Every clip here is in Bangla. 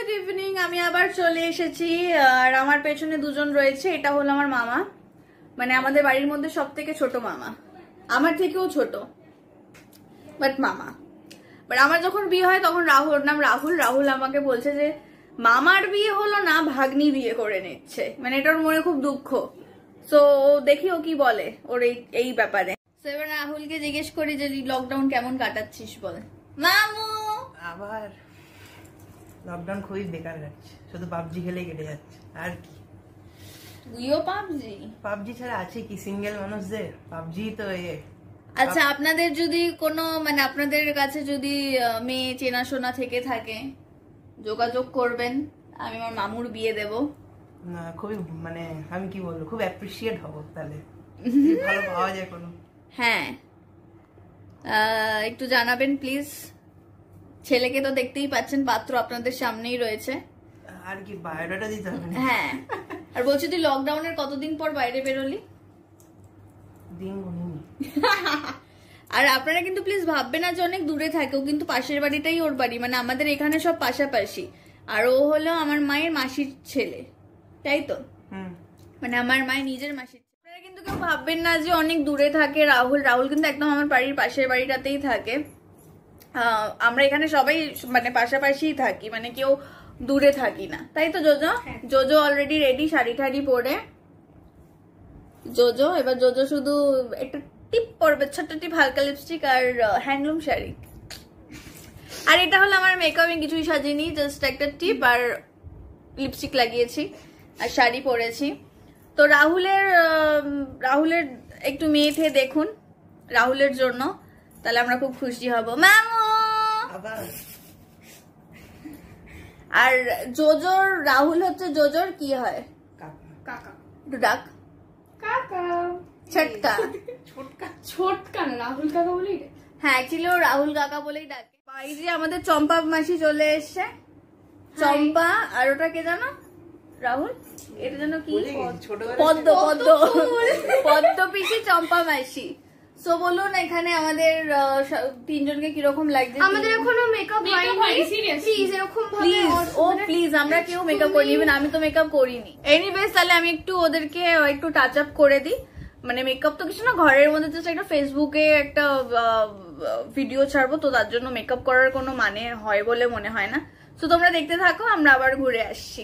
Good evening. আমি আবার চলে এসেছি আর আমার পেছনে দুজন রয়েছে। এটা হলো আমার মামা, মানে আমাদের বাড়ির মধ্যে সব থেকে ছোট মামা, আমার থেকেও ছোট বাট মামা। বাট আমার যখন বিয়ে হয় তখন রাহুল, নাম রাহুল, রাহুল আমাকে বলছে যে মামার বিয়ে হলো না, ভাগ্নি বিয়ে করে নিচ্ছে, মানে এটার মনে খুব দুঃখ। সো দেখি ও কি বলে ওর এই ব্যাপারে। এবার রাহুলকে জিজ্ঞেস করি যে লকডাউন কেমন কাটাচ্ছিস বল। মামু আবার লকডাউন খুবই বেকার যাচ্ছে, শুধু পাবজি খেলেই কেটে যাচ্ছে। আর কি, তুইও পাবজি? পাবজি ছাড়া আছে কি সিঙ্গেল মানুষদের? পাবজি তো আচ্ছা, আপনাদের যদি কোনো মানে আপনাদের কাছে যদি মেয়ে চেনাশোনা থেকে থাকে যোগাযোগ করবেন, আমি আমার মামুর বিয়ে দেব। না, খুবই মানে আমি কি বলবো, খুব অ্যাপ্রিসিয়েট হব তাহলে। ভালো পাওয়া যায় কোনো? হ্যাঁ, একটু জানাবেন প্লিজ। ছেলেকে তো দেখতেই পাচ্ছেন, পাত্র আপনাদের সামনেই রয়েছে। আর কি, বায়োডাটা দিতে হবে? হ্যাঁ, আর বলছি তুই লকডাউনের কতদিন পর বাইরে বেরোলি? দিন গুনিনি। আর আপনারা কিন্তু প্লিজ ভাববেন না যে অনেক দূরে থাকে, ও কিন্তু পাশের বাড়িটাই ওর বাড়ি, মানে আমাদের এখানে সব পাশাপাশি। আর ও হলো আমার মায়ের মাসির ছেলে, তাই তো? মানে আমার মায়ের নিজের মাসির। আপনারা কিন্তু কেউ ভাববেন না যে অনেক দূরে থাকে রাহুল। রাহুল কিন্তু একদম আমার বাড়ির পাশের বাড়িটাতেই থাকে। আমরা এখানে সবাই মানে পাশাপাশি থাকি, মানে কেউ দূরে থাকি না, তাই তো জোজো? জোজো অলরেডি রেডি শাড়ি ঠাড়ি পরে। জোজো এবার জোজো শুধু একটা টিপ পরবে, ছোট্ট টিপ, হালকা লিপস্টিক আর হ্যান্ডলুম শাড়ি। আর এটা হলো আমার মেকআপ, আমি কিছুই সাজিনি, জাস্ট একটা টিপ আর লিপস্টিক লাগিয়েছি আর শাড়ি পরেছি। তো রাহুলের একটু মেয়ে ঠে দেখুন রাহুলের জন্য, তাহলে আমরা খুব খুশি হব। মামু আর জোজোর, রাহুল হচ্ছে জোজোর কি হয়? কাকা। একটু ডাক। কাকা ছটকা। ছোটকা না, রাহুল কাকা বলেই। হ্যাঁ, অ্যাকচুয়ালি ও রাহুল কাকা বলেই ডাকে। এই যে আমাদের চম্পা মাসি চলে এসছে। চম্পা আর ওটা কে জানো? রাহুল, এটা যেন কি? পদ্ম। পদ্ম পিসি, চম্পা মাসি। সো বলুন এখানে আমাদের তিনজনকে কিরকম লাগছে? আমাদের এখনো মেকআপ হয়নি, প্লিজ এরকম ভাবে। ও প্লিজ, আমরা কেউ মেকআপ করিনি, ইভেন আমি তো মেকআপ করিনি। এনিওয়েজ, তাহলে আমি একটু ওদেরকে একটু টাচ আপ করে দিই। মানে মেকআপ তো কিছু না, ঘরের মধ্যে জাস্ট একটা ফেসবুকে একটা ভিডিও ছাড়বো, তো তার জন্য মেকআপ করার কোনো মানে হয় বলে মনে হয় না। তো তোমরা দেখতে থাকো, আমরা আবার ঘুরে আসছি।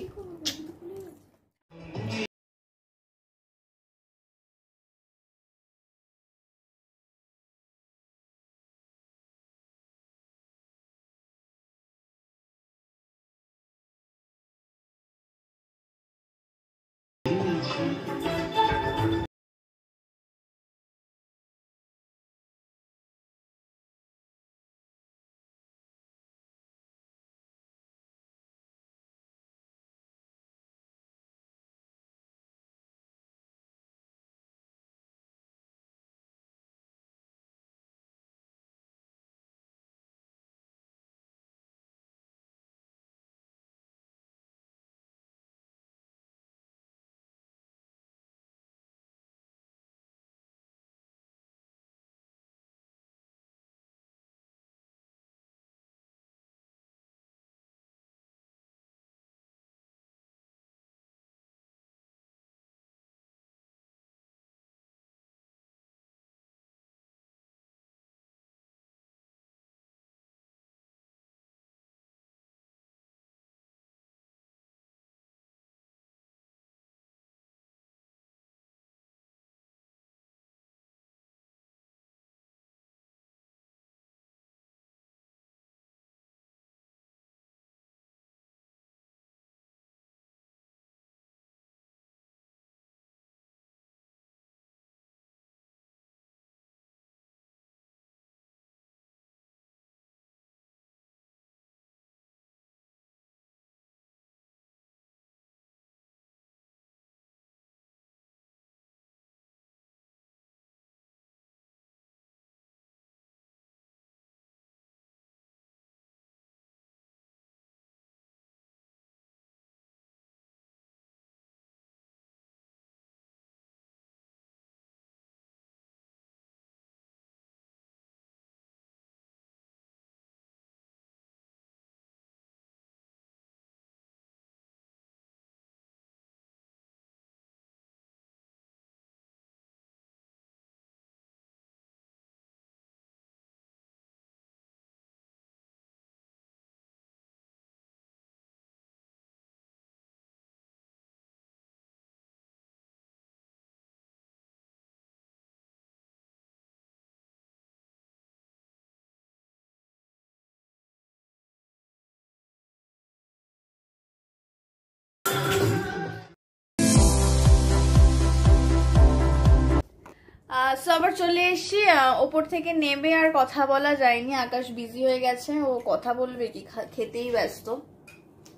সো আবার চলে এসছি। ওপর থেকে নেমে আর কথা বলা যায়নি, আকাশ বিজি হয়ে গেছে, ও কথা বলবে কি, খেতেই ব্যস্ত।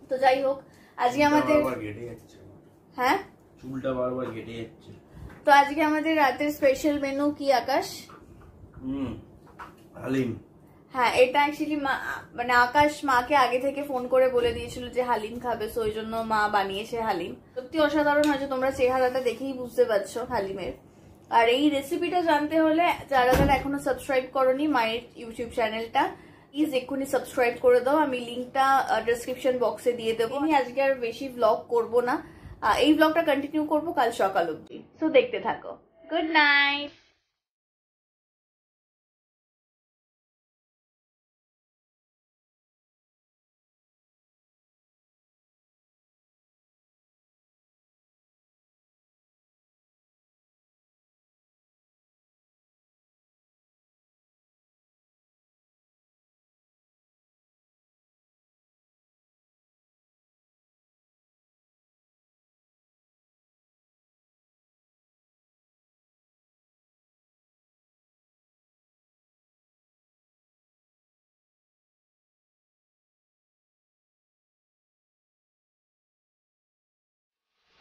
তো যাই হোক, আজকে আমাদের হ্যাঁ চুলটা বারবার কেটে যাচ্ছে। তো আজকে আমাদের রাতের স্পেশাল মেনু কি আকাশ? হালিম। হ্যাঁ, এটা অ্যাকচুয়ালি মানে আকাশ মাকে আগে থেকে ফোন করে বলে দিয়েছিল যে হালিম খাবে, সো ওই জন্য মা বানিয়েছে হালিম। সত্যি অসাধারণ হয়েছে, তোমরা চেহারাটা দেখেই বুঝতে পারছো হালিমের। আর এই রেসিপিটা জানতে হলে যারা যারা এখনো সাবস্ক্রাইব করোনি মায়ের ইউটিউব চ্যানেলটা, প্লিজ এক্ষুনি সাবস্ক্রাইব করে দাও। আমি লিঙ্কটা ডেসক্রিপশন বক্সে দিয়ে দেবো। আমি আজকে আর বেশি ব্লগ করব না, এই ব্লগটা কন্টিনিউ করবো কাল সকাল অবধি, সো দেখতে থাকো। Good night.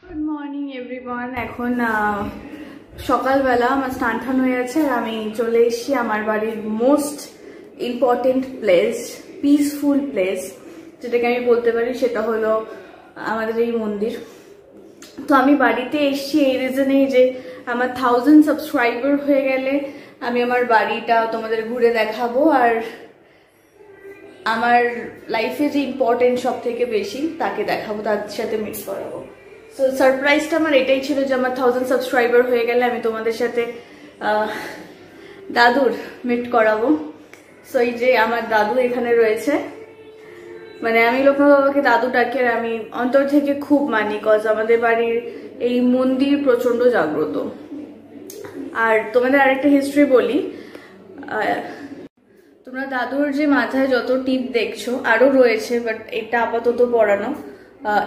Good morning everyone. এখন সকালবেলা আমার স্নান টান হয়ে আছে আর আমি চলে এসেছি আমার বাড়ির most important place, peaceful place যেটাকে আমি বলতে পারি, সেটা হলো আমাদের এই মন্দির। তো আমি বাড়িতে এসেছি এই রিজনেই যে আমার 1000 সাবস্ক্রাইবার হয়ে গেলে আমি আমার বাড়িটা তোমাদের ঘুরে দেখাবো, আর আমার লাইফে যে ইম্পর্টেন্ট সব থেকে বেশি তাকে দেখাবো, তার সাথে মিট করাবো। তো সারপ্রাইজটা আমার এটাই ছিল যে আমার 1000 সাবস্ক্রাইবার হয়ে গেলে আমি তোমাদের সাথে দাদুর মিট করাবো। সো এই যে আমার দাদু এখানে রয়েছে, মানে আমি লোকনাথ বাবাকে দাদু ডাকি আর আমি অন্তর থেকে খুব মানি, কজ আমাদের বাড়ির এই মন্দির প্রচন্ড জাগ্রত। আর তোমাদের আরেকটা হিস্ট্রি বলি, তোমরা দাদুর যে মাথায় যত টিপ দেখছো আরো রয়েছে, বাট এটা আপাতত পড়ানো,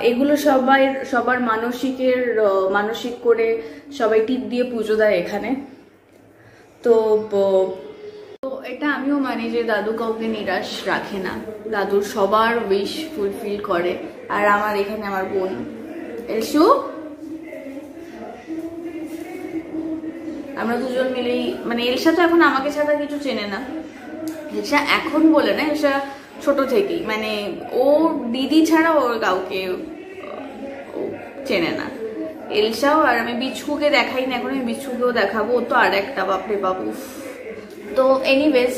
এগুলো সবার মানসিক করে সবাই টিপ দিয়ে পুজো দেয় এখানে। তো এটা আমিও মানি যে দাদু কাউকে নিরাশ রাখে না, দাদুর সবার উইশ ফুলফিল করে। আর আমার এখানে আমার বোন এলসু, আমরা দুজন মিলেই, মানে এলসা তো এখন আমাকে ছাড়া কিছু চেনে না, এলসা এখন বলে না, এলসা ছোট থেকেই, মানে ও দিদি ছাড়া ওর কাউকে চেনে না। এলসাও, আর আমি বিচ্ছুকে দেখাই না এখন, আমি বিচ্ছুকেও দেখাবো, ও তো আর একটা বাপরে বাবু। তো এনিওয়েজ,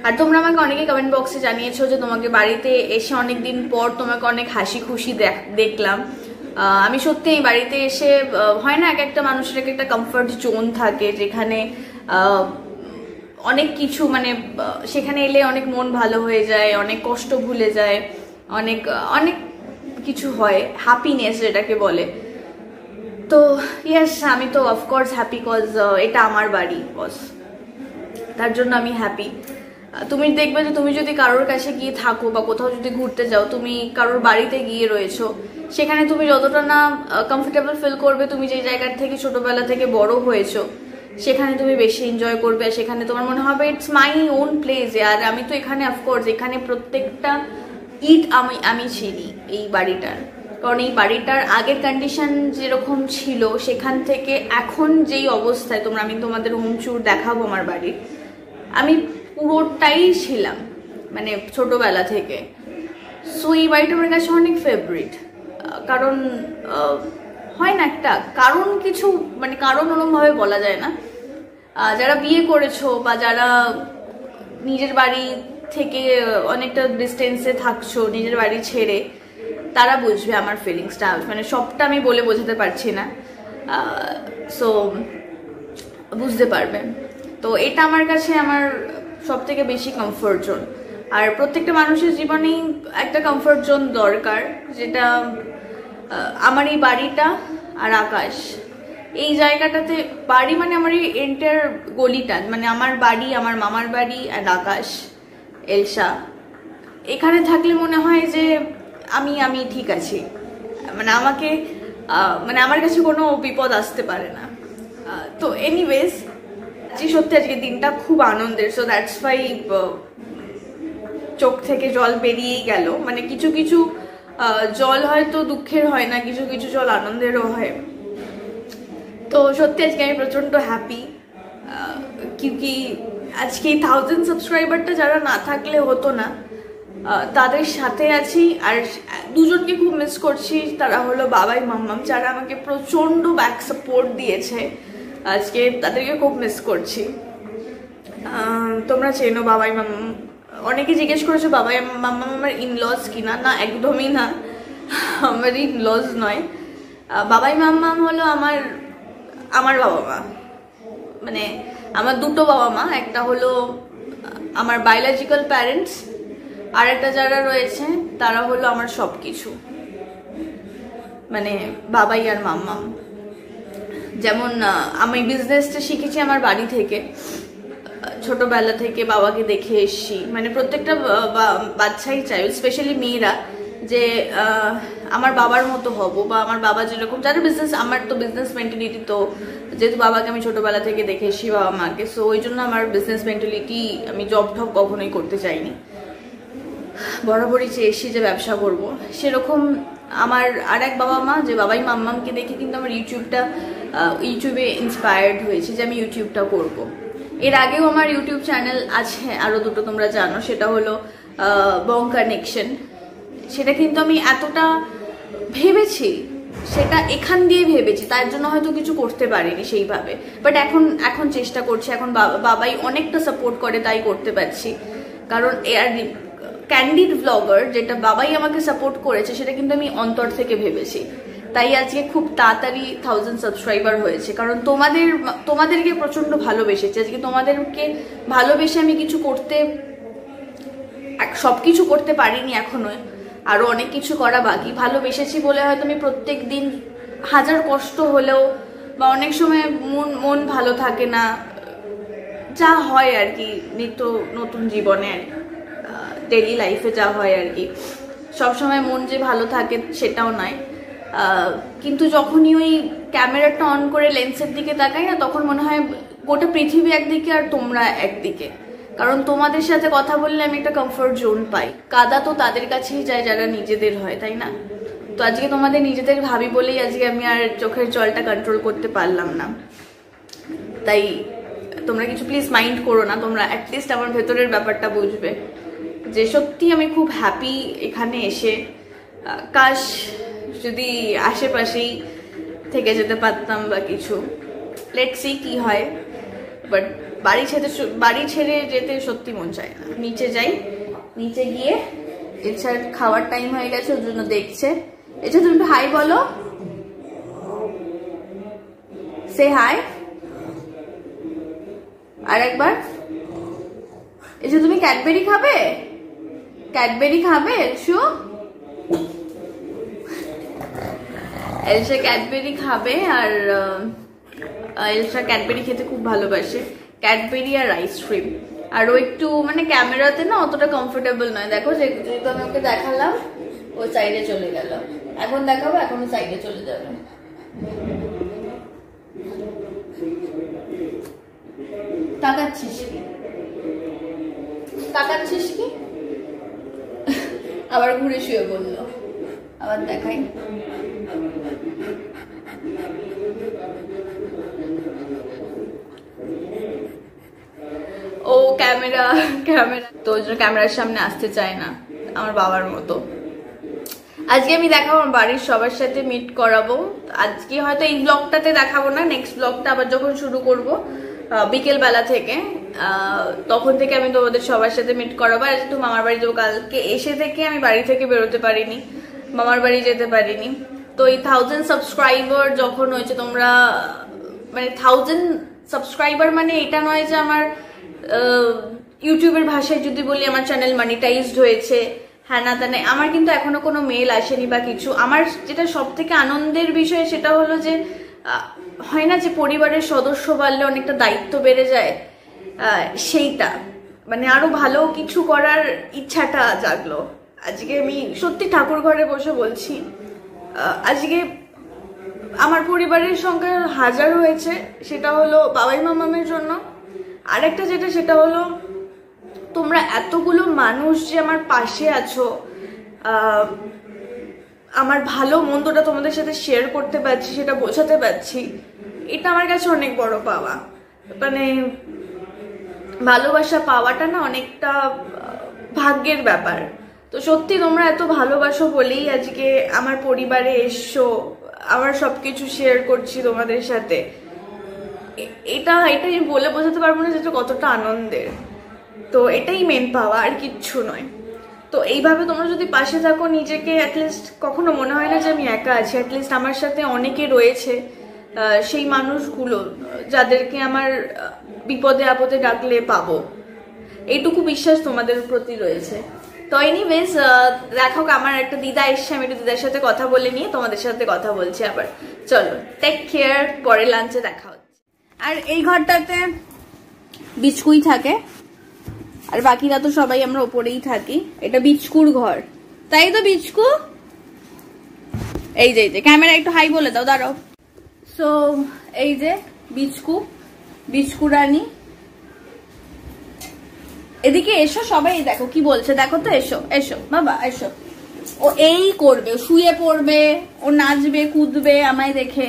আর তোমরা আমাকে অনেকে কমেন্ট বক্সে জানিয়েছো যে তোমাকে বাড়িতে এসে অনেকদিন পর তোমাকে অনেক হাসি খুশি দেখলাম। আমি সত্যি এই বাড়িতে এসে, হয় না এক একটা মানুষের এক একটা কমফর্ট জোন থাকে যেখানে অনেক কিছু, মানে সেখানে এলে অনেক মন ভালো হয়ে যায়, অনেক কষ্ট ভুলে যায়, অনেক অনেক কিছু হয়, হ্যাপিনেস যেটাকে বলে। তো ইয়েস, আমি তো অফকোর্স হ্যাপি, কজ এটা আমার বাড়ি বস, তার জন্য আমি হ্যাপি। তুমি দেখবে যে তুমি যদি কারোর কাছে গিয়ে থাকো বা কোথাও যদি ঘুরতে যাও, তুমি কারোর বাড়িতে গিয়ে রয়েছো, সেখানে তুমি যতটা না কমফোর্টেবল ফিল করবে, তুমি যে জায়গার থেকে ছোটবেলা থেকে বড় হয়েছো সেখানে তুমি বেশি এনজয় করবে, আর সেখানে তোমার মনে হবে ইটস মাই ওন প্লেস। আর আমি তো এখানে অফকোর্স এখানে প্রত্যেকটা ইট আমি চিনি এই বাড়িটার, কারণ এই বাড়িটার আগের কন্ডিশন যেরকম ছিল সেখান থেকে এখন যেই অবস্থায়, আমি তোমাদের হোম ট্যুর দেখাবো আমার বাড়ির, আমি পুরোটাই ছিলাম মানে ছোটবেলা থেকে। সো এই বাড়িটা আমার কাছে অনেক ফেভারিট, কারণ হয় না একটা কারণ, কিছু মানে কারণ ওরমভাবে বলা যায় না। যারা বিয়ে করেছো বা যারা নিজের বাড়ি থেকে অনেকটা ডিস্টেন্সে থাকছো, নিজের বাড়ি ছেড়ে, তারা বুঝবে আমার ফিলিংসটা, মানে সবটা আমি বলে বোঝাতে পারছি না, সো বুঝতে পারবে। তো এটা আমার কাছে আমার সব থেকে বেশি কমফোর্ট জোন। আর প্রত্যেকটা মানুষের জীবনেই একটা কমফোর্ট জোন দরকার, যেটা আমার এই বাড়িটা আর আকাশ, এই জায়গাটাতে, বাড়ি মানে আমার এই এন্টার গলিটা, মানে আমার বাড়ি, আমার মামার বাড়ি আর আকাশ, এলসা, এখানে থাকলে মনে হয় যে আমি ঠিক আছি, মানে মানে আমার কাছে কোনো বিপদ আসতে পারে না। তো এনিওয়েজ, সত্যি আজকে দিনটা খুব আনন্দের, সো দ্যাটস ওয়াই চোখ থেকে জল বেরিয়েই গেল। মানে কিছু কিছু জল হয়তো দুঃখের হয় না, কিছু কিছু জল আনন্দেরও হয়। তো সত্যি আজকে আমি প্রচণ্ড হ্যাপি, কিউকি আজকে এই 1000 সাবস্ক্রাইবারটা যারা না থাকলে হতো না, তাদের সাথে আছি। আর দুজনকে খুব মিস করছি, তারা হলো বাবাই মাম্মাম, যারা আমাকে প্রচণ্ড ব্যাক সাপোর্ট দিয়েছে। আজকে তাদেরকে খুব মিস করছি। তোমরা চেনো বাবাই মাম্মাম। অনেকে জিজ্ঞেস করেছো বাবাই মাম্মাম আমার ইনলজ কিনা, না একদমই না, আমার ইনলজ নয়। বাবাই মাম্মাম হলো আমার বাবা মা, মানে আমার দুটো বাবা মা। একটা হলো আমার বায়োলজিক্যাল প্যারেন্টস, আর একটা যারা রয়েছে তারা হলো আমার সব কিছু, মানে বাবাই আর মাম্মাম। যেমন আমি বিজনেসটা শিখেছি আমার বাড়ি থেকে, ছোটবেলা থেকে বাবাকে দেখে এসছি। মানে প্রত্যেকটা বাচ্চাই চাই, স্পেশালি মেয়েরা, যে আমার বাবার মতো হব, বা আমার বাবা যেরকম, যারা বিজনেস, আমার তো বিজনেস মেন্টালিটি, তো যেহেতু বাবাকে আমি ছোটবেলা থেকে দেখে এসছি বাবা মাকে, সো ওই জন্য আমার বিজনেস মেন্টালিটি, আমি জব টব কখনোই করতে চাইনি, বরাবরই চেয়েছি যে ব্যবসা করব। সেরকম আমার আর এক বাবা মা, যে বাবাই মাম্মামকে দেখে কিন্তু আমার ইউটিউবে ইন্সপায়ার্ড হয়েছে যে আমি ইউটিউবটা করব। এর আগেও আমার ইউটিউব চ্যানেল আছে আরও দুটো, তোমরা জানো, সেটা হলো বং কানেকশন। সেটা কিন্তু আমি এতটা ভেবেছি, সেটা এখান দিয়ে ভেবেছি, তার জন্য হয়তো কিছু করতে পারিনি সেইভাবে, বাট এখন চেষ্টা করছি। এখন বাবাই অনেকটা সাপোর্ট করে, তাই করতে পারছি। কারণ ক্যান্ডিড ব্লগার, যেটা বাবাই আমাকে সাপোর্ট করেছে, সেটা কিন্তু আমি অন্তর থেকে ভেবেছি। তাই আজকে খুব তাড়াতাড়ি 1000 সাবস্ক্রাইবার হয়েছে, কারণ তোমাদেরকে প্রচন্ড ভালোবেসেছি। আজকে তোমাদেরকে ভালোবেসে আমি কিছু সবকিছু করতে পারিনি এখনো, আরো অনেক কিছু করা বাকি। ভালোবেসেছি বলে হয়তো আমি প্রত্যেক দিন, হাজার কষ্ট হলেও বা অনেক সময় মন ভালো থাকে না, যা হয় আর কি নিত্য নতুন জীবনে, ডেইলি লাইফে যা হয় আর কি, সবসময় মন যে ভালো থাকে সেটাও নয়। কিন্তু যখনই ওই ক্যামেরাটা অন করে লেন্সের দিকে তাকাই না, তখন মনে হয় গোটা পৃথিবী একদিকে আর তোমরা একদিকে। কারণ তোমাদের সাথে কথা বললে আমি একটা কমফোর্ট জোন পাই। কাদা তো তাদের কাছেই যায় যারা নিজেদের হয়, তাই না? তো আজকে তোমাদের নিজেদের ভাবি বলেই আজকে আমি আর চোখের জলটা কন্ট্রোল করতে পারলাম না। তাই তোমরা কিছু প্লিজ মাইন্ড করো না, তোমরা অ্যাটলিস্ট আমার ভেতরের ব্যাপারটা বুঝবে যে সত্যি আমি খুব হ্যাপি এখানে এসে। কাশ যদি আশেপাশেই থেকে যেতে পারতাম বা কিছু, লেটস সি কি হয়। বাট বাড়ি ছেড়ে যেতে সত্যি মন চায় না। নিচে যাই, নিচে গিয়ে এছাড় খাওয়ার টাইম হয়ে গেছে, ওর জন্য দেখছে। এছাড়া তুমি একটু হাই বলো, সে হাই। আর একবার, এছাড়া তুমি ক্যাডবেরি খাবে, ক্যাডবেরি খাবে শু? এলসা ক্যাডবেরি খাবে, আর এলসা ক্যাডবেরি খেতে খুব ভালোবাসে, ক্যাডবেরি আর আইসক্রিম। আর ও একটু মানে ক্যামেরাতে না অতটা কমফোর্টেবল নয়। দেখো যেহেতু আমি ওকে দেখালাম, ও সাইডে চলে গেল। এখন দেখাবো, এখনো সাইডে চলে যাবে। তাকাচ্ছিস কি, তাকাচ্ছিস কি? আবার ঘুরে শুয়ে বললো। আবার দেখাই, ও ক্যামেরা তো ওই জন্য ক্যামেরার সামনে আসতে চায় না, আমার বাবার মতো। আজকে আমি দেখাবো আমার বাড়ির সবার সাথে মিট করাবো। আজকে হয়তো এই ব্লগটাতে দেখাবো না, নেক্সট ব্লগটা আবার যখন শুরু করব বিকেল বেলা থেকে, তখন থেকে আমি তোমাদের সবার সাথে মিট করাবো। আর একটু মামার বাড়ি যাবো। কালকে এসে থেকে আমি বাড়ি থেকে বেরোতে পারিনি, মামার বাড়ি যেতে পারিনি। তো এই 1000 সাবস্ক্রাইবার যখন হয়েছে, তোমরা মানে 1000 সাবস্ক্রাইবার মানে এটা নয় যে আমার ইউটিউবের ভাষায় যদি বলি আমার চ্যানেল মনিটাইজড হয়েছে, হ্যাঁ না তা নেই। আমার কিন্তু এখনো কোনো মেল আসেনি বা কিছু। আমার যেটা সব থেকে আনন্দের বিষয় সেটা হলো যে হয় না যে পরিবারের সদস্য বাড়লে অনেকটা দায়িত্ব বেড়ে যায়, সেইটা মানে আরো ভালো কিছু করার ইচ্ছাটা জাগলো। আজকে আমি সত্যি ঠাকুর ঘরে বসে বলছি, আজকে আমার পরিবারের সংখ্যা 1000 হয়েছে, সেটা হলো বাবাই মামামের জন্য। আরেকটা যেটা, সেটা হলো তোমরা এতগুলো মানুষ যে আমার পাশে আছো, আমার ভালো মন্দটা তোমাদের সাথে শেয়ার করতে পারছি, সেটা বোঝাতে পারছি, এটা আমার কাছে অনেক বড় পাওয়া। মানে ভালোবাসা পাওয়াটা না অনেকটা ভাগ্যের ব্যাপার। তো সত্যি তোমরা এত ভালোবাসো বলেই আজকে আমার পরিবারে এসছো, আমার সবকিছু শেয়ার করছি তোমাদের সাথে। এটা আমি বলে বোঝাতে পারবো না যেটা কতটা আনন্দের। তো এটাই মেন পাওয়া, আর কিচ্ছু নয়। তো এইভাবে তোমরা যদি পাশে থাকো, নিজেকে অ্যাটলিস্ট কখনো মনে হয় না যে আমি একা আছি, অ্যাটলিস্ট আমার সাথে অনেকে রয়েছে, সেই মানুষগুলো যাদেরকে আমার বিপদে আপদে ডাকলে পাবো, এইটুকু বিশ্বাস তোমাদের প্রতি রয়েছে। তো এনিওয়েজ, দেখো আমার একটা দিদা এসছে, আমি একটু দিদার সাথে কথা বলে নিয়ে তোমাদের সাথে কথা বলছি আবার। চলো, টেক কেয়ার, পরে লাঞ্চে দেখা হচ্ছে। আর এই ঘরটাতে বিচকুই থাকে, আর বাকিরা তো সবাই আমরা ওপরেই থাকি। এটা বিচকুর ঘর, তাই তো বিচকু? এই যে ক্যামেরা একটু হাই বলে দাও, দাঁড়াও। সো এই যে বিচকু রানী, এদিকে এসো সবাই, দেখো কি বলছে, দেখো তো, এসো এসো বাবা এসো। ও এই করবে, শুয়ে পড়বে, ও নাচবে কুদবে আমায় দেখে।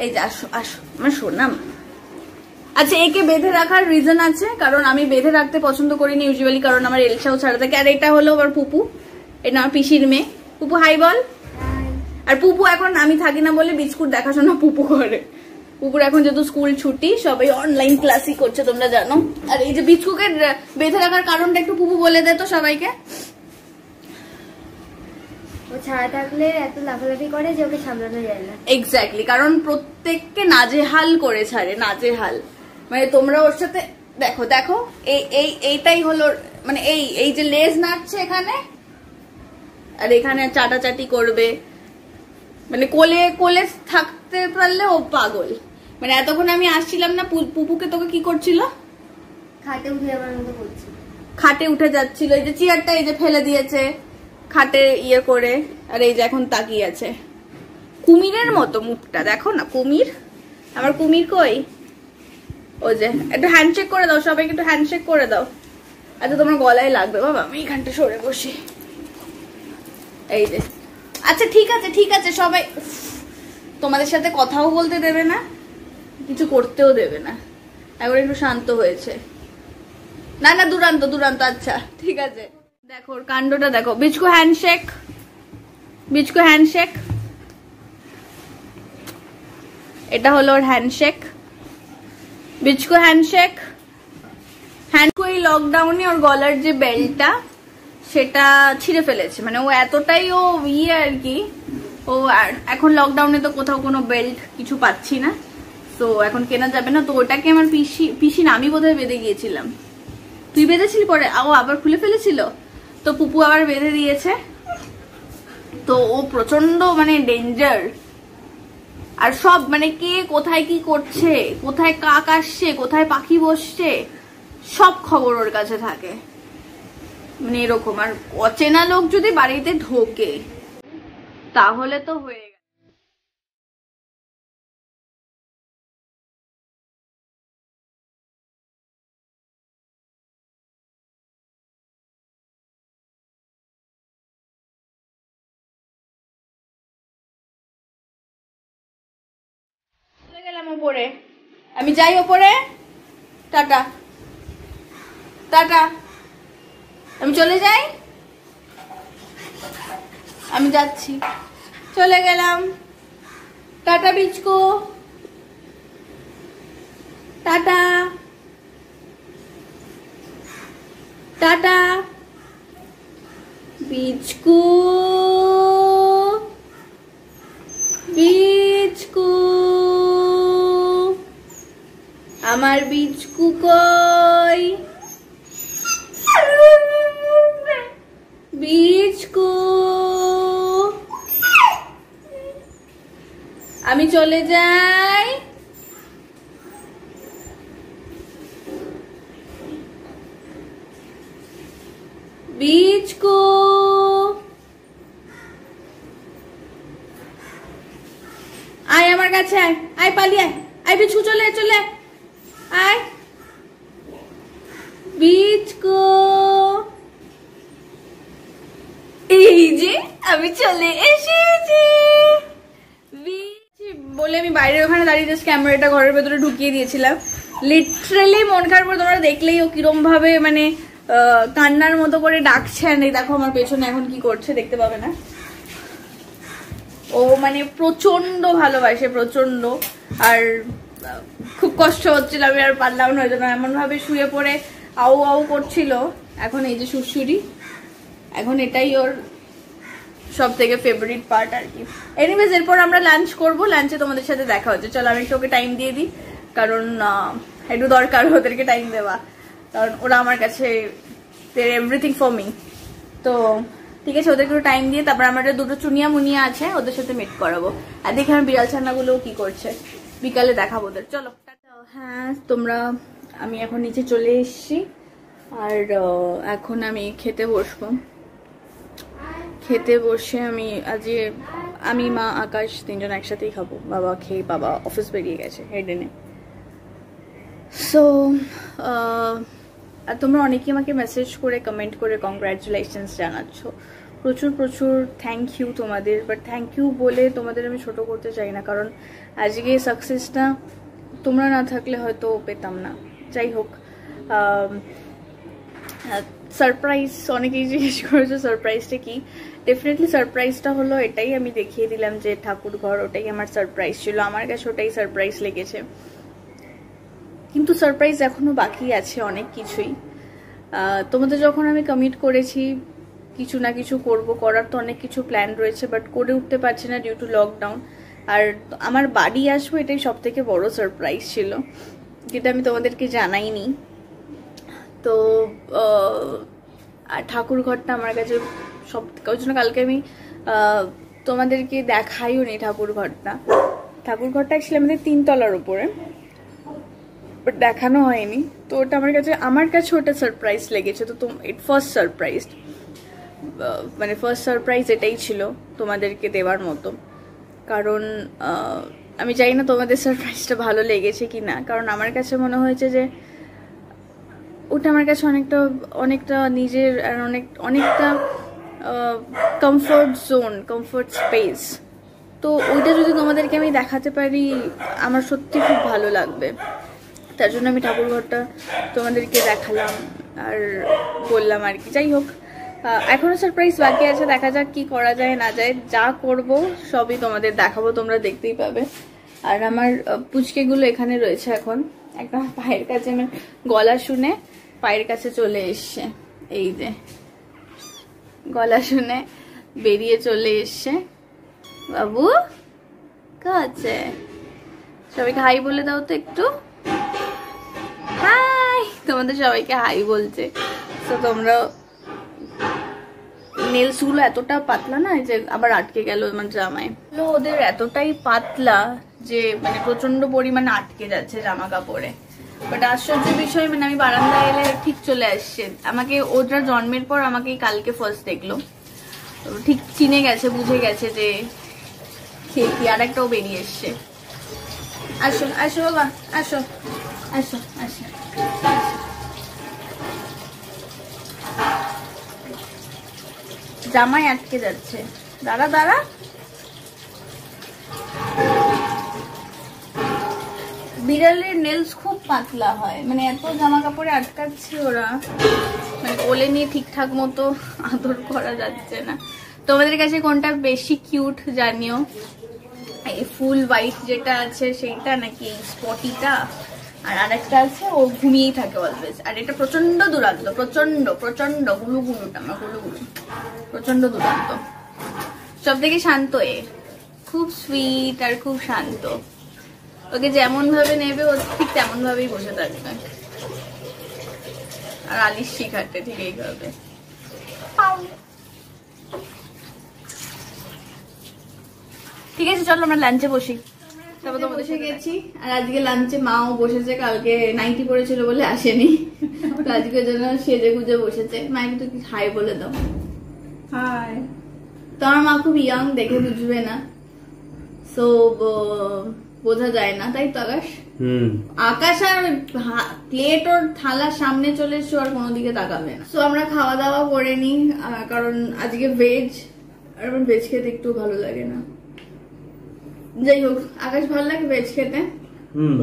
এই যে আসো আসো আমার সোনাম। আচ্ছা, একে বেঁধে রাখার রিজন আছে, কারণ আমি বেঁধে রাখতে পছন্দ করিনি ইউজুয়ালি, কারণ আমার এলসাও ছাড়া থাকে। আর এটা হলো আমার পুপু, এটা আমার পিসির মেয়ে। পুপু হাই বল। আর পুপু এখন আমি থাকি না বলে বিস্কুট দেখাশোনা পুপু করে। পুপুর এখন যেহেতু স্কুল ছুটি, সবাই অনলাইন ক্লাসই করছে তোমরা জানো। আর এই যে বিস্কুটকে বেঁধে রাখার কারণটা একটু পুপু বলে দেয় তো সবাইকে। ও ছাড়া থাকলে এত লাফালাফি করে যে ওকে সামলানো যায় না। এক্স্যাক্টলি, কারণ প্রত্যেককে নাজেহাল করে ছাড়ে, নাজেহাল। মানে তোমরা ওর সাথে দেখো দেখো, এইটাই হলো মানে এই যে লেজ নাড়ছে এখানে, আর এখানে চাটাচাটি করবে, মানে কোলে কোলে থাকতে পারলে ও পাগল। মানে এতক্ষণ আমি আসছিলাম না, পুপুকে তোকে কি করছিল? খাটে উঠে যাবার মতো করছি। খাটে উঠে যাচ্ছিল, এই যে চেয়ারটা এই যে ফেলে দিয়েছে খাটে ইয়ে করে, আর এই যে এখন তাকিয়ে আছে কুমিরের মতো মুখটা, দেখো না কুমির। আমার কুমির কই? ও যে, একটু হ্যান্ডশেক করে দাও সবাইকে, একটু হ্যান্ডশেক করে দাও। আচ্ছা তোমার গলায় লাগবে বাবা, আমি এখানটা সরে বসি। এই যে, আচ্ছা ঠিক আছে ঠিক আছে সবাই, তোমাদের সাথে কথাও বলতে দেবে না, কিছু করতেও দেবে না, একবার একটু শান্ত হয়েছে। না না, দুরান্ত দুরান্ত, আচ্ছা ঠিক আছে। দেখো ওর কাণ্ডটা দেখো। বিচকু হ্যান্ডশেক, বিচকু হ্যান্ডশেক, এটা হলো ওর হ্যান্ডশেক। বিচকু হ্যান্ডশেক। হ্যান্ডকু এই লকডাউনে ওর গলার যে বেল্টটা সেটা ছিঁড়ে ফেলেছে, মানে ও এতটাই ও ইয়ে আর কি, ও এখন লকডাউনে তো কোথাও কোনো বেল্ট কিছু পাচ্ছি না, তো এখন কেনা যাবে না। তো ওটাকে আমার পিসি না, আমি বোধহয় বেঁধে গিয়েছিলাম। তুই বেঁধেছিলি, পরে ও আবার খুলে ফেলেছিল, তো পুপু আবার বেঁধে দিয়েছে। তো ও প্রচন্ড মানে ডেঞ্জার। আর সব মানে কে কোথায় কি করছে, কোথায় কাক আসছে, কোথায় পাখি বসছে, সব খবর ওর কাছে থাকে, মানে এরকম। আর অচেনা লোক যদি বাড়িতে ঢোকে তাহলে তো হয়ে গেল। চলে গেলাম ওপরে, আমি যাই ওপরে, টাটা টাটা, আমি চলে যাই, আমি যাচ্ছি, চলে গেলাম, টাটা বিচকু, টাটা টাটা বিচকু, বিচকু, আমার বিচকু কই? বিচকু, আমি চলে যাই, বিচকু, আয় আমার কাছে, আয় আয় পালিয়ে আয়, আয় বিচকু চলে চলে আয়। বিচকো, এই যে আমি চলে এসেছি। বলে আমি বাইরের ওখানে দাঁড়িয়ে জাস্ট ক্যামেরাটা ঘরের ভেতরে ঢুকিয়ে দিয়েছিলাম। লিটারালি মন খারাপ করে তোমরা দেখলেই ও কিরম ভাবে মানে কান্নার মতো করে ডাকছে। দেখো আমার পেছনে এখন কি করছে, দেখতে পাবে না। ও মানে প্রচন্ড ভালোবাসে, প্রচন্ড। আর খুব কষ্ট হচ্ছিল, আমি আর পারলাম না, ওই জন্য এমন ভাবে শুয়ে পড়ে আউ আউ করছিল। এখন এই যে সুরসুরি, এখন এটাই ওর সব থেকে ফেভারিট পার্ট আর কি। এনিওয়েজ এরপর আমরা লাঞ্চ করবো, লাঞ্চে তোমাদের সাথে দেখা হচ্ছে। চলো আমি একটু ওকে টাইম দিয়ে দিই, কারণ একটু দরকার ওদেরকে টাইম দেওয়া, কারণ ওরা আমার কাছে এভরিথিং ফর মি। তো ঠিক আছে, ওদেরকে একটু টাইম দিয়ে তারপর আমার দুটো চুনিয়া মুনিয়া আছে, ওদের সাথে মিট করাবো। আর দেখে আমার বিড়াল ছানাগুলো কি করছে, বিকালে দেখাবো ওদের। চলো। হ্যাঁ তোমরা, আমি এখন নিচে চলে এসেছি আর এখন আমি খেতে বসবো। খেতে বসে আমি মা আকাশ তিনজন একসাথেই খাবো। বাবা খেয়ে বাবা অফিস বেরিয়ে গেছে হেডেনে। সো আর তোমরা অনেকেই আমাকে মেসেজ করে কমেন্ট করে কংগ্রাচুলেশনস জানাচ্ছ, প্রচুর প্রচুর থ্যাংক ইউ তোমাদের। বাট থ্যাংক ইউ বলে তোমাদের আমি ছোট করতে চাই না, কারণ আজকে সাকসেসটা তোমরা না থাকলে হয়তো পেতাম না। যাই হোক, সারপ্রাইজ অনেকেই জিজ্ঞেস করেছে সারপ্রাইজটা কি। ডেফিনেটলি সারপ্রাইজটা হলো এটাই, আমি দেখিয়ে দিলাম যে ঠাকুর ঘর, ওটাই আমার সারপ্রাইজ ছিল। আমার কাছে ওটাই সারপ্রাইজ লেগেছে, কিন্তু সারপ্রাইজ এখনো বাকি আছে অনেক কিছুই। তোমাদের যখন আমি কমিট করেছি কিছু না কিছু করব, করার তো অনেক কিছু প্ল্যান রয়েছে, বাট করে উঠতে পারছি না ডিউ টু লকডাউন। আর আমার বাড়ি আসবো এটাই সব থেকে বড় সারপ্রাইজ ছিল, যেটা আমি তোমাদেরকে জানাইনি। তো আর ঠাকুর ঘরটা আমার কাছে সব, ওই জন্য কালকে আমি তোমাদেরকে দেখাইও নি ঠাকুর ঘরটা। ঠাকুর ঘরটা অ্যাকচুয়ালি আমাদের 3 তলার উপরে, বাট দেখানো হয়নি। তো ওটা আমার কাছে ওটা সারপ্রাইজ লেগেছে। তো ইট ফার্স্ট সারপ্রাইজ, মানে ফার্স্ট সারপ্রাইজ এটাই ছিল তোমাদেরকে দেওয়ার মতো। কারণ আমি জানি না তোমাদের সারপ্রাইজটা ভালো লেগেছে কি না, কারণ আমার কাছে মনে হয়েছে যে ওটা আমার কাছে অনেকটা নিজের, আর অনেকটা কমফোর্ট জোন, কমফোর্ট স্পেস। তো ওইটা যদি তোমাদেরকে আমি দেখাতে পারি আমার সত্যি খুব ভালো লাগবে। তার জন্য আমি ঠাকুর ঘরটা তোমাদেরকে দেখালাম আর বললাম আর কি। যাই হোক, এখনো সারপ্রাইজ বাকি আছে, দেখা যাক কি করা যায় না যায়। যা করব সবই তোমাদের দেখাবো, তোমরা দেখতেই পাবে। আর আমার পুচকেগুলো এখানে রয়েছে এখন, একটা পায়ের কাছে, আমার গলা শুনে পায়ের কাছে চলে এসছে। এই যে গলা শুনে বেরিয়ে চলে এসছে। বাবু কাছে সবাইকে হাই বলে দাও তো একটু। হাই, তোমাদের সবাইকে হাই বলছে। তো তোমরা, নেলস গুলো এতটা পাতলা না যে আবার আটকে গেল আমার জামায়। ওদের এতটাই পাতলা যে মানে প্রচন্ড পরিমাণে আটকে যাচ্ছে জামা কাপড়ে। বাট আশ্চর্য বিষয়, মানে আমি বারান্দায় এলে ঠিক চলে আসছে। আমাকে ওটা জন্মের পর আমাকে কালকে ফার্স্ট দেখলো, ঠিক চিনে গেছে, বুঝে গেছে যে খেয়ে কি। আর একটাও বেরিয়ে এসছে। আসো আসো বাবা, আসো আসো আসো। জামায় আটকে যাচ্ছে, দাঁড়া দাঁড়া। বিড়ালের নেলস খুব পাতলা হয়, মানে এত জামা কাপড়ে আটকাচ্ছে ওরা, মানে কোলে নিয়ে ঠিকঠাক মতো আদর করা যাচ্ছে না। তোমাদের কাছে কোনটা বেশি কিউট জানিও, এই ফুল হোয়াইট যেটা আছে সেইটা নাকি এই স্পটিটা? আর আরেকটা আছে ও ঘুমিয়েই থাকে অলওয়েজ। আর এটা প্রচন্ড দুরান্ত, প্রচন্ড প্রচন্ড গুলু গুলুটা, আমার গুলু গুলু প্রচন্ড দুরান্ত। সব থেকে শান্ত, এ খুব সুইট আর খুব শান্ত। ওকে যেমন ভাবে নেবে ও ঠিক তেমন ভাবেই বসে থাকবে। আর আলিশ শিখাতে ঠিক এইভাবে। ঠিক আছে চলো আমরা লাঞ্চে বসি। তারপর তো বসে গেছি। আর আজকে লাঞ্চে মাও বসেছে, কালকে নাইটি পড়েছিল বলে আসেনি, তো আজকের জন্য সেজে গুজে বসেছে। মাকে তো কি হাই বলে দাও। হাই। তো আমার মা খুব ইয়াং, দেখে বুঝবে না। সো বোঝা যায় না, তাই তো আকাশ? আকাশ আর প্লেট ওর থালার সামনে চলে এসছে, আর কোনো দিকে তাকাবে না। তো আমরা খাওয়া দাওয়া করে নি, কারণ আজকে ভেজ, আর আমার ভেজ খেতে একটু ভালো লাগে না। যাই হোক, আকাশ ভালো লাগে ভেজ খেতে?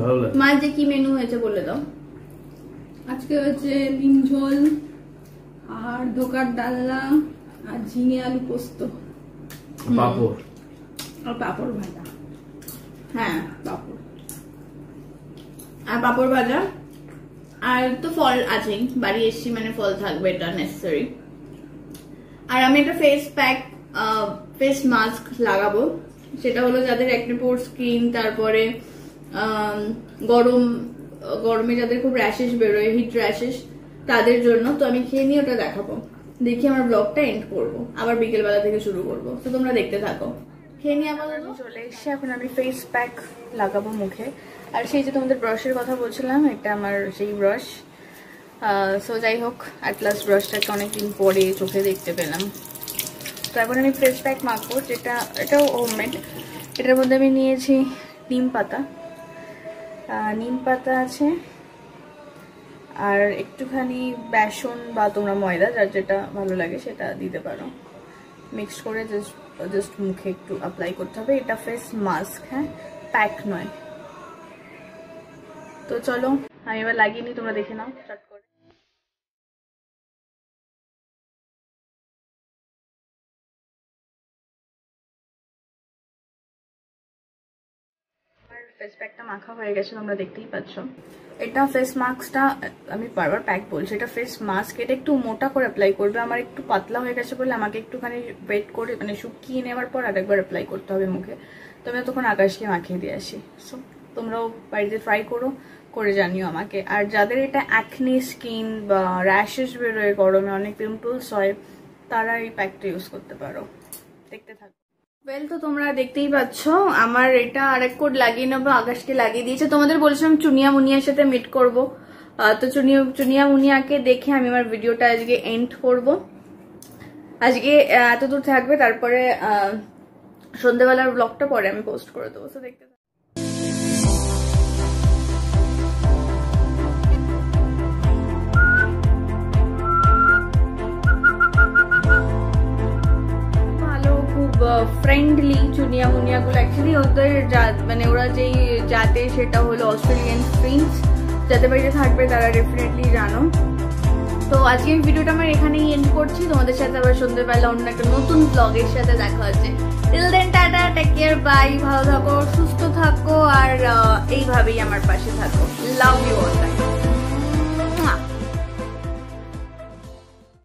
ভালো লাগে। মা যে কি মেনু হয়েছে বলে দাও। আজকে হচ্ছে ডিম ঝোল আর ধোকার ডালনা আর ঝিঙে আলু পোস্ত পাপড় আর পাঁপড় ভাজা। হ্যাঁ, পাঁপড় আর পাঁপড় ভাজা, আর তো ফল আছেই, বাড়ি এসছি মানে ফল থাকবে, এটা নেসেসারি। আর আমি একটা ফেস প্যাক, ফেস মাস্ক লাগাবো, সেটা হলো যাদের অ্যাকনে পোর স্কিন, তারপরে গরমে যাদের খুব র্যাশেস বেরোয়, হিট র্যাশেস, তাদের জন্য। তো আমি খেয়ে নিয়ে ওটা দেখাবো, দেখি আমার ব্লগটা এন্ড করবো, আবার বিকেলবেলা থেকে শুরু করবো। তো তোমরা দেখতে থাকো। খেয়ে নিয়ে আবার চলে এসছি, এখন আমি ফেস প্যাক লাগাবো মুখে। আর সেই যে তোমাদের ব্রাশের কথা বলছিলাম, এটা আমার সেই ব্রাশ। সো যাই হোক, অ্যাট লাস্ট ব্রাশটাকে অনেকদিন পরে চোখে দেখতে পেলাম। তো এখন আমি ফেস প্যাক মাখবো, এটাও হোমমেড। এটার মধ্যে আমি নিয়েছি নিম পাতা আছে, আর একটুখানি বেসন বা তোমরা ময়দা, যার যেটা ভালো লাগে সেটা দিতে পারো। মিক্স করে জাস্ট মুখে একটু অ্যাপ্লাই করতে হবে। এটা ফেস মাস্ক, হ্যাঁ, প্যাক নয়। তো চলো আমি এবার লাগিয়ে নিই, তোমরা দেখে নাও স্টার্ট করে। ফেস প্যাকটা মাখা হয়ে গেছে, তোমরা দেখতেই পাচ্ছ। এটা ফেস মাস্কটা, আমি বারবার প্যাক বলছি, এটা ফেস মাস্ক। এটা একটু মোটা করে অ্যাপ্লাই করবে, আমার একটু পাতলা হয়ে গেছে বলে আমাকে একটুখানি ওয়েট করে, মানে শুকিয়ে নেওয়ার পর আরেকবার অ্যাপ্লাই করতে হবে মুখে। তো আমি তখন আকাশকে মাখিয়ে দিয়ে আসি। সো তোমরাও বাড়িতে ট্রাই করে জানিও আমাকে। আর যাদের এটা অ্যাকনে স্কিন বা র্যাশেস বেরোয়, গরমে অনেক পিম্পলস হয়, তারা এই প্যাকটা ইউজ করতে পারো। দেখতে থাকো। ওয়েল, তো তোমরা দেখতেই পাচ্ছ আমার এটা আরেক কোড লাগিয়ে নেবো, আকাশকে লাগিয়ে দিয়েছে। তোমাদের বলছিলাম চুনিয়া মুনিয়ার সাথে মিট করবো, তো চুনিয়া মুনিয়াকে দেখে আমি আমার ভিডিওটা আজকে এন্ড করব। আজকে এত দূর থাকবে, তারপরে সন্ধ্যেবেলার ব্লগটা পরে আমি পোস্ট করে দেবো। তো দেখতে ফ্রেন্ডলি চুনিয়া মুনিয়া গুলো। অ্যাকচুয়ালি ওদের মানে ওরা যেই জাতে, সেটা হলো অস্ট্রেলিয়ান প্রিন্স। যাদের বাড়িতে থাকবে তারা ডেফিনেটলি জানো। তো আজকে আমি ভিডিওটা আমার এখানেই এন্ড করছি। তোমাদের সাথে আবার সন্ধ্যেবেলা অন্য একটা নতুন ব্লগের সাথে দেখা হচ্ছে। Till then, tata, take care, bye. ভালো থাকো, সুস্থ থাকো, আর এইভাবেই আমার পাশে থাকো। Love you all.